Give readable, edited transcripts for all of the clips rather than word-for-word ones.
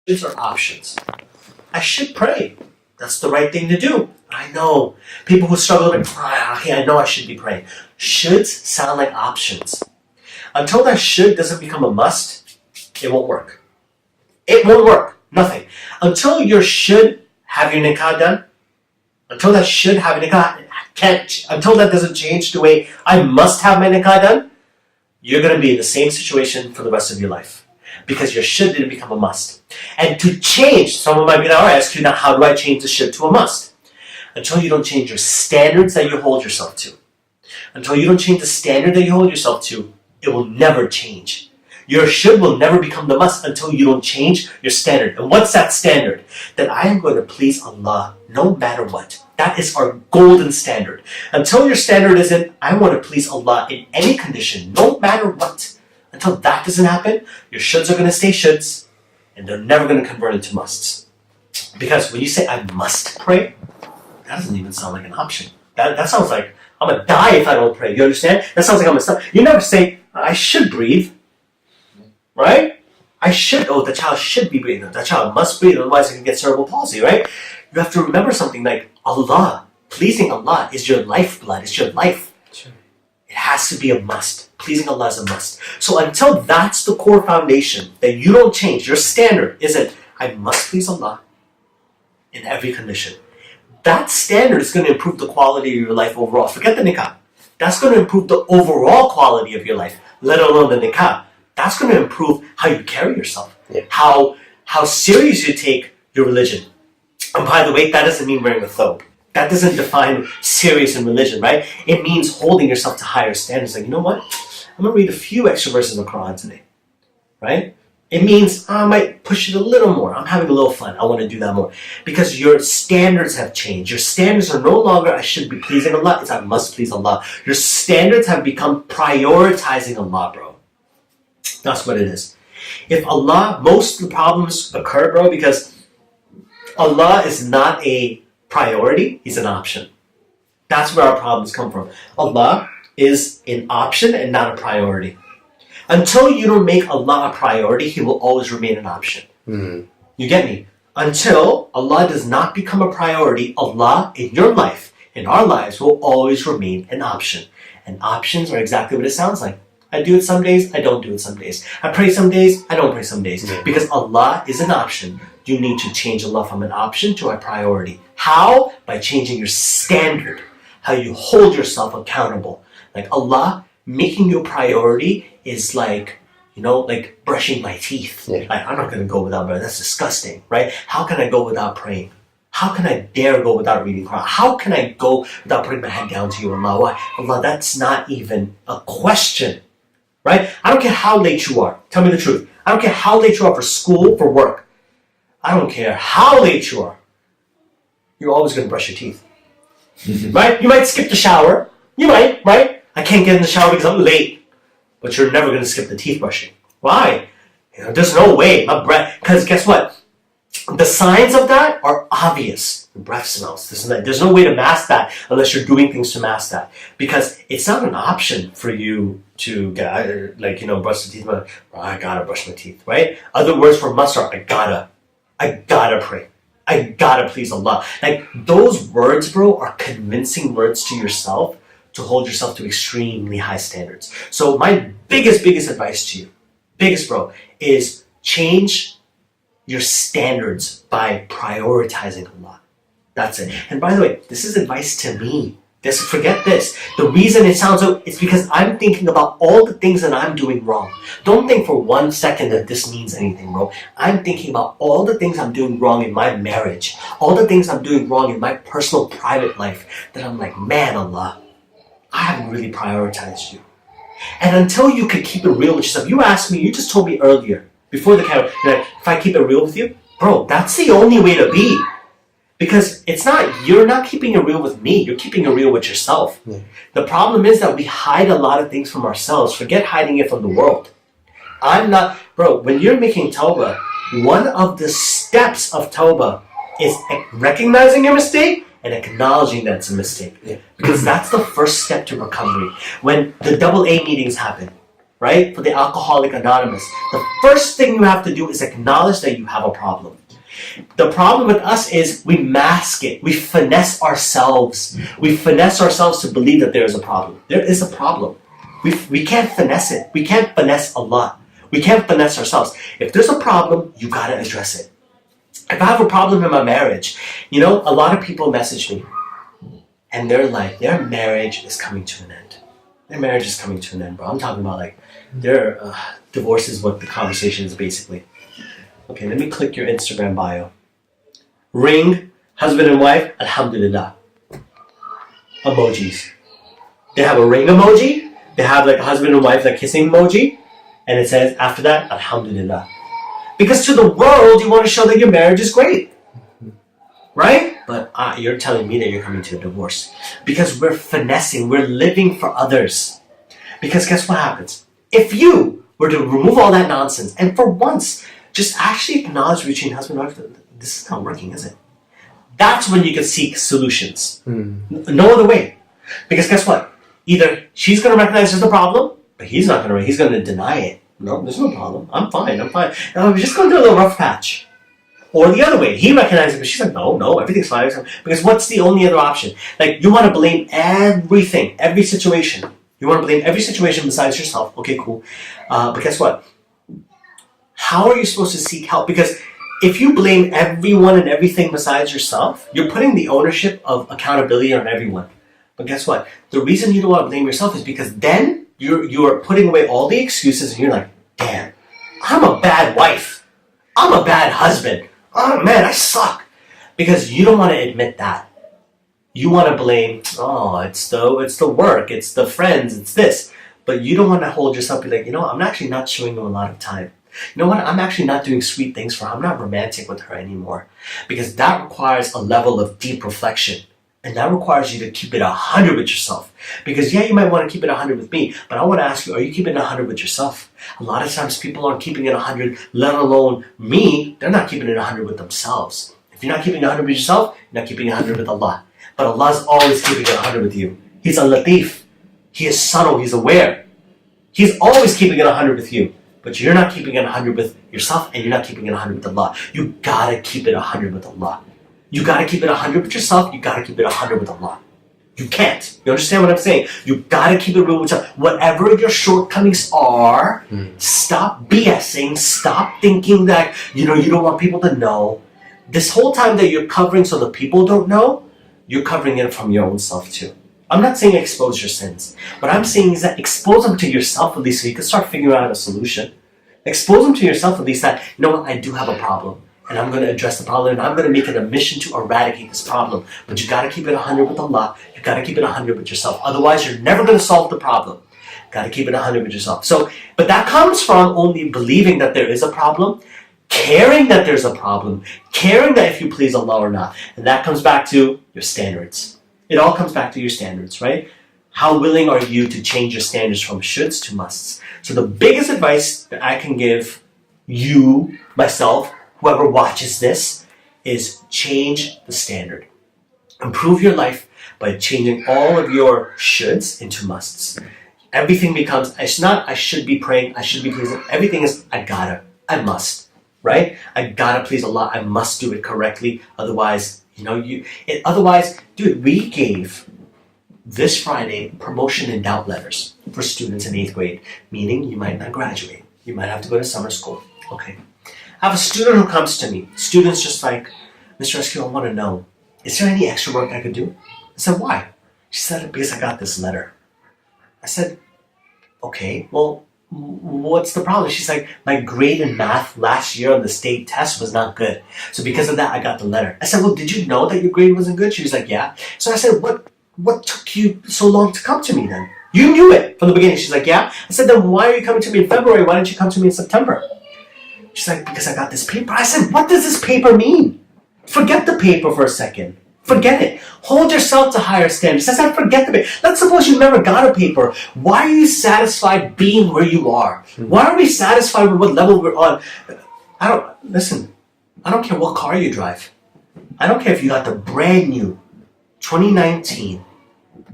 These are options. I should pray. That's the right thing to do. I know. People who struggle with, okay, I know I should be praying. Shoulds sound like options. Until that should doesn't become a must, it won't work. It won't work. Nothing. Until you should have your nikah done, until that should have a nikah, until that doesn't change the way I must have my nikah done, you're going to be in the same situation for the rest of your life. Because your should didn't become a must. And to change, someone might be now ask you, now how do I change the should to a must? Until you don't change your standards that you hold yourself to. Until you don't change the standard that you hold yourself to, it will never change. Your should will never become the must until you don't change your standard. And what's that standard? That I am going to please Allah no matter what. That is our golden standard. Until your standard isn't, I want to please Allah in any condition, no matter what. Until that doesn't happen, your shoulds are going to stay shoulds, and they're never going to convert into musts. Because when you say, I must pray, that doesn't even sound like an option. That sounds like, I'm going to die if I don't pray. You understand? That sounds like I'm going to stop. You never say, I should breathe. Right? I should, the child should be breathing. The child must breathe, otherwise it can get cerebral palsy, right? You have to remember something like Allah. Pleasing Allah is your lifeblood, it's your life. Sure. It has to be a must. Pleasing Allah is a must. So until that's the core foundation, that you don't change, your standard isn't, I must please Allah in every condition. That standard is going to improve the quality of your life overall. Forget the nikah. That's going to improve the overall quality of your life, let alone the nikah. That's going to improve how you carry yourself, how serious you take your religion. And by the way, that doesn't mean wearing a thobe. That doesn't define serious in religion, right? It means holding yourself to higher standards. Like, you know what? I'm going to read a few extra verses of the Quran today, right? It means I might push it a little more. I'm having a little fun. I want to do that more. Because your standards have changed. Your standards are no longer, I should be pleasing Allah. It's I must please Allah. Your standards have become prioritizing Allah, bro. That's what it is. If Allah, most of the problems occur, bro, because Allah is not a priority, He's an option. That's where our problems come from. Allah is an option and not a priority. Until you don't make Allah a priority, He will always remain an option. Mm-hmm. You get me? Until Allah does not become a priority, Allah in your life, in our lives, will always remain an option. And options are exactly what it sounds like. I do it some days, I don't do it some days. I pray some days, I don't pray some days. Yeah. Because Allah is an option. You need to change Allah from an option to a priority. How? By changing your standard. How you hold yourself accountable. Like Allah, making you a priority is like, like brushing my teeth. Yeah. Like, I'm not going to go without praying. That's disgusting, right? How can I go without praying? How can I dare go without reading Quran? How can I go without putting my head down to you, Allah? Why? Allah, that's not even a question. Right? I don't care how late you are. Tell me the truth. I don't care how late you are for school, for work. I don't care how late you are. You're always going to brush your teeth. Right? You might skip the shower. You might, right? I can't get in the shower because I'm late. But you're never going to skip the teeth brushing. Why? There's no way. My breath. Because guess what? The signs of that are obvious. Your breath smells. There's no way to mask that unless you're doing things to mask that. Because it's not an option for you to get, brush the teeth. But, I gotta brush my teeth, right? Other words for must are, I gotta pray. I gotta please Allah. Like, those words, bro, are convincing words to yourself to hold yourself to extremely high standards. So my biggest advice to you, bro, is change your standards by prioritizing Allah. That's it. And by the way, this is advice to me. Forget this. The reason it sounds so, it's because I'm thinking about all the things that I'm doing wrong. Don't think for 1 second that this means anything, bro. I'm thinking about all the things I'm doing wrong in my marriage, all the things I'm doing wrong in my personal, private life, that I'm like, man, Allah, I haven't really prioritized you. And until you can keep it real with yourself, you asked me, you just told me earlier, before the camera, you're like, if I keep it real with you, bro, that's the only way to be. Because you're not keeping it real with me, you're keeping it real with yourself. Yeah. The problem is that we hide a lot of things from ourselves. Forget hiding it from the world. When you're making tawbah, one of the steps of tawbah is recognizing your mistake and acknowledging that it's a mistake. Yeah. Because that's the first step to recovery. When the AA meetings happen, right? For the Alcoholic Anonymous. The first thing you have to do is acknowledge that you have a problem. The problem with us is we mask it. We finesse ourselves. We finesse ourselves to believe that there is a problem. There is a problem. We can't finesse it. We can't finesse Allah. We can't finesse ourselves. If there's a problem, you gotta address it. If I have a problem in my marriage, a lot of people message me and they're like, their marriage is coming to an end. Their marriage is coming to an end, bro. I'm talking about like, their divorce is what the conversation is basically. Okay, let me click your Instagram bio. Ring, husband and wife, alhamdulillah. Emojis. They have a ring emoji, they have like a husband and wife like kissing emoji, and it says after that, alhamdulillah. Because to the world, you want to show that your marriage is great. Right? But you're telling me that you're coming to a divorce. Because we're finessing, we're living for others. Because guess what happens? If you were to remove all that nonsense, and for once, just actually acknowledge between husband and wife that this is not working, is it? That's when you can seek solutions. No other way. Because guess what? Either she's going to recognize there's a problem, but he's going to deny it. No, there's no problem. I'm fine. We're just going to do a little rough patch. Or the other way, he recognizes it, but she's like, no, everything's fine. Because what's the only other option? Like, you want to blame everything, every situation. You want to blame every situation besides yourself. Okay, cool. But guess what? How are you supposed to seek help? Because if you blame everyone and everything besides yourself, you're putting the ownership of accountability on everyone. But guess what? The reason you don't want to blame yourself is because then you're putting away all the excuses and you're like, damn, I'm a bad wife. I'm a bad husband. Oh man, I suck. Because you don't want to admit that. You want to blame, it's the work, it's the friends, it's this. But you don't want to hold yourself and be like, I'm actually not showing them a lot of time. You know what? I'm actually not doing sweet things for her. I'm not romantic with her anymore. Because that requires a level of deep reflection. And that requires you to keep it 100 with yourself. Because yeah, you might want to keep it 100 with me, but I want to ask you, are you keeping it 100 with yourself? A lot of times people aren't keeping it 100, let alone me, they're not keeping it 100 with themselves. If you're not keeping it 100 with yourself, you're not keeping it 100 with Allah. But Allah's always keeping it 100 with you. He's a latif. He is subtle, He's aware. He's always keeping it 100 with you. But you're not keeping it 100 with yourself, and you're not keeping it 100 with Allah. You gotta keep it 100 with Allah. You gotta keep it 100 with yourself, you gotta keep it 100 with Allah. You can't. You understand what I'm saying? You gotta keep it real with yourself. Whatever your shortcomings are, stop BSing, stop thinking that, you don't want people to know. This whole time that you're covering so the people don't know, you're covering it from your own self too. I'm not saying expose your sins. What I'm saying is that expose them to yourself at least so you can start figuring out a solution. Expose them to yourself at least that, I do have a problem. And I'm going to address the problem, and I'm going to make it a mission to eradicate this problem. But you got to keep it 100 with Allah. You got to keep it 100 with yourself. Otherwise, you're never going to solve the problem. Got to keep it 100 with yourself. But that comes from only believing that there is a problem, caring that there's a problem, caring that if you please Allah or not. And that comes back to your standards. It all comes back to your standards, right? How willing are you to change your standards from shoulds to musts? So the biggest advice that I can give you, myself, whoever watches this, is change the standard. Improve your life by changing all of your shoulds into musts. Everything becomes, it's not I should be praying, I should be pleasing. Everything is I gotta, I must, right? I gotta please Allah, I must do it correctly. Otherwise, dude, we gave this Friday promotion and doubt letters for students in 8th grade, meaning you might not graduate. You might have to go to summer school. Okay. I have a student who comes to me. Student's just like, Mr. SQ, I want to know, is there any extra work I could do? I said, why? She said, because I got this letter. I said, okay, well, what's the problem? She's like, my grade in math last year on the state test was not good. So because of that, I got the letter. I said, well, did you know that your grade wasn't good? She was like, yeah. So I said, what took you so long to come to me then? You knew it from the beginning. She's like, yeah. I said, then why are you coming to me in February? Why didn't you come to me in September? She's like, because I got this paper. I said, what does this paper mean? Forget the paper for a second. Forget it. Hold yourself to higher standards. She said, forget the paper. Let's suppose you never got a paper. Why are you satisfied being where you are? Why are we satisfied with what level we're on? I don't care what car you drive. I don't care if you got the brand new 2019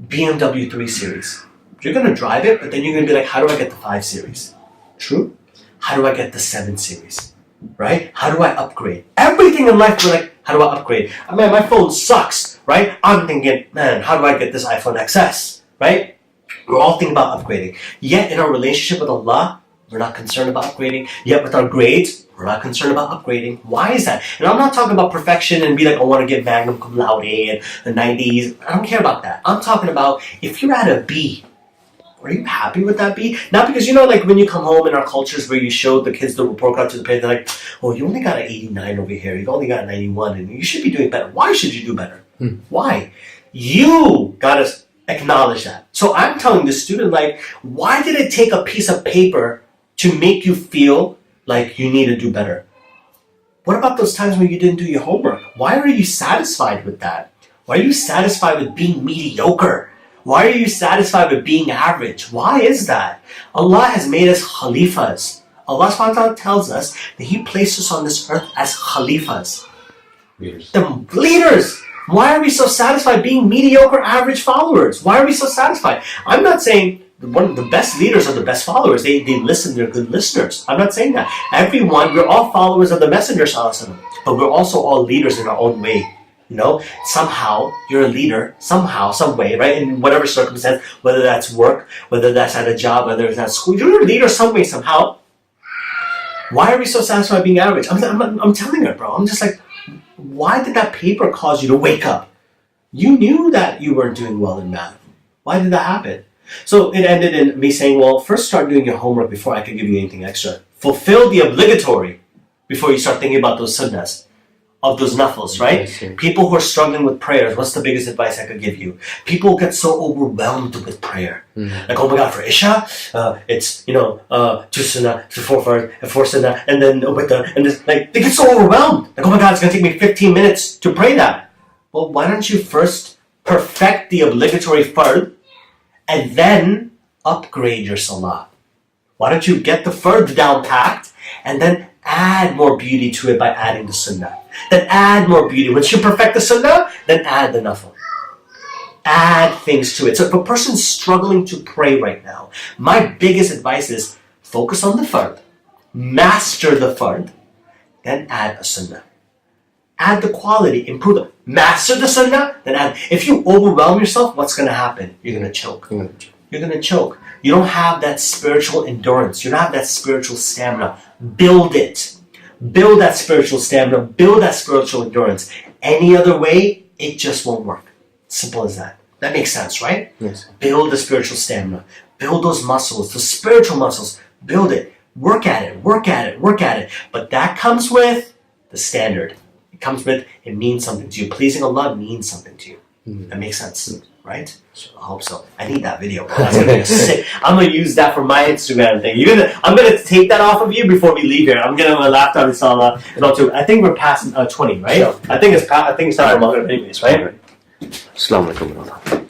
BMW 3 Series. You're going to drive it, but then you're going to be like, how do I get the 5 series? True. How do I get the 7 series? Right? How do I upgrade? Everything in life, we're like, how do I upgrade? I mean, my phone sucks, right? I'm thinking, man, how do I get this iPhone XS? Right? We're all thinking about upgrading. Yet in our relationship with Allah, we're not concerned about upgrading. Yet with our grades, we're not concerned about upgrading. Why is that? And I'm not talking about perfection and be like, I want to get magna cum laude and the 90s. I don't care about that. I'm talking about if you're at a B, are you happy with that B? Not because, like when you come home in our cultures where you show the kids the report card to the parents, they're like, oh, you only got an 89 over here. You've only got a 91 and you should be doing better. Why should you do better? Why? You got to acknowledge that. So I'm telling the student, like, why did it take a piece of paper to make you feel like you need to do better? What about those times when you didn't do your homework? Why are you satisfied with that? Why are you satisfied with being mediocre? Why are you satisfied with being average? Why is that? Allah has made us khalifas. Allah subhanahu wa ta'ala tells us that He placed us on this earth as khalifas. Leaders. The leaders. Why are we so satisfied being mediocre, average followers? Why are we so satisfied? I'm not saying one of the best leaders are the best followers. They listen, they're good listeners. I'm not saying that. We're all followers of the Messenger sallallahu alaihi wasallam, but we're also all leaders in our own way. Somehow you're a leader, somehow, some way, right? In whatever circumstance, whether that's work, whether that's at a job, whether it's at school, you're a leader some way, somehow. Why are we so satisfied being average? I'm telling her, bro. I'm just like, why did that paper cause you to wake up? You knew that you weren't doing well in math. Why did that happen? So it ended in me saying, well, first start doing your homework before I can give you anything extra. Fulfill the obligatory before you start thinking about those sunnahs. Of those nafils, right? People who are struggling with prayers, what's the biggest advice I could give you? People get so overwhelmed with prayer. Like, oh my God, for Isha, it's, 2 sunnah, 4 fard, and 4 sunnah, and then they get so overwhelmed. Like, oh my God, it's going to take me 15 minutes to pray that. Well, why don't you first perfect the obligatory fard and then upgrade your salah? Why don't you get the fard down packed and then add more beauty to it by adding the sunnah? Then add more beauty. Once you perfect the sunnah, then add the nafil. Add things to it. So if a person's struggling to pray right now, my biggest advice is focus on the fard, master the fard, then add a sunnah. Add the quality, improve it. Master the sunnah, then add. If you overwhelm yourself, what's going to happen? You're going to choke. You're going to choke. You don't have that spiritual endurance. You don't have that spiritual stamina. Build it. Build that spiritual stamina. Build that spiritual endurance. Any other way, it just won't work. Simple as that. That makes sense, right? Yes. Build the spiritual stamina. Build those muscles, the spiritual muscles. Build it. Work at it. Work at it. Work at it. But that comes with the standard. It comes with, it means something to you. Pleasing Allah means something to you. That makes sense, right? I hope so. I need that video. That's gonna be sick. I'm gonna use that for my Instagram thing. I'm gonna take that off of you before we leave here. I'm gonna have my laptop inshallah and all too. I think we're past 20, right? Sure. I think it's time for Maghrib anyways, right? Assalamu alaikum.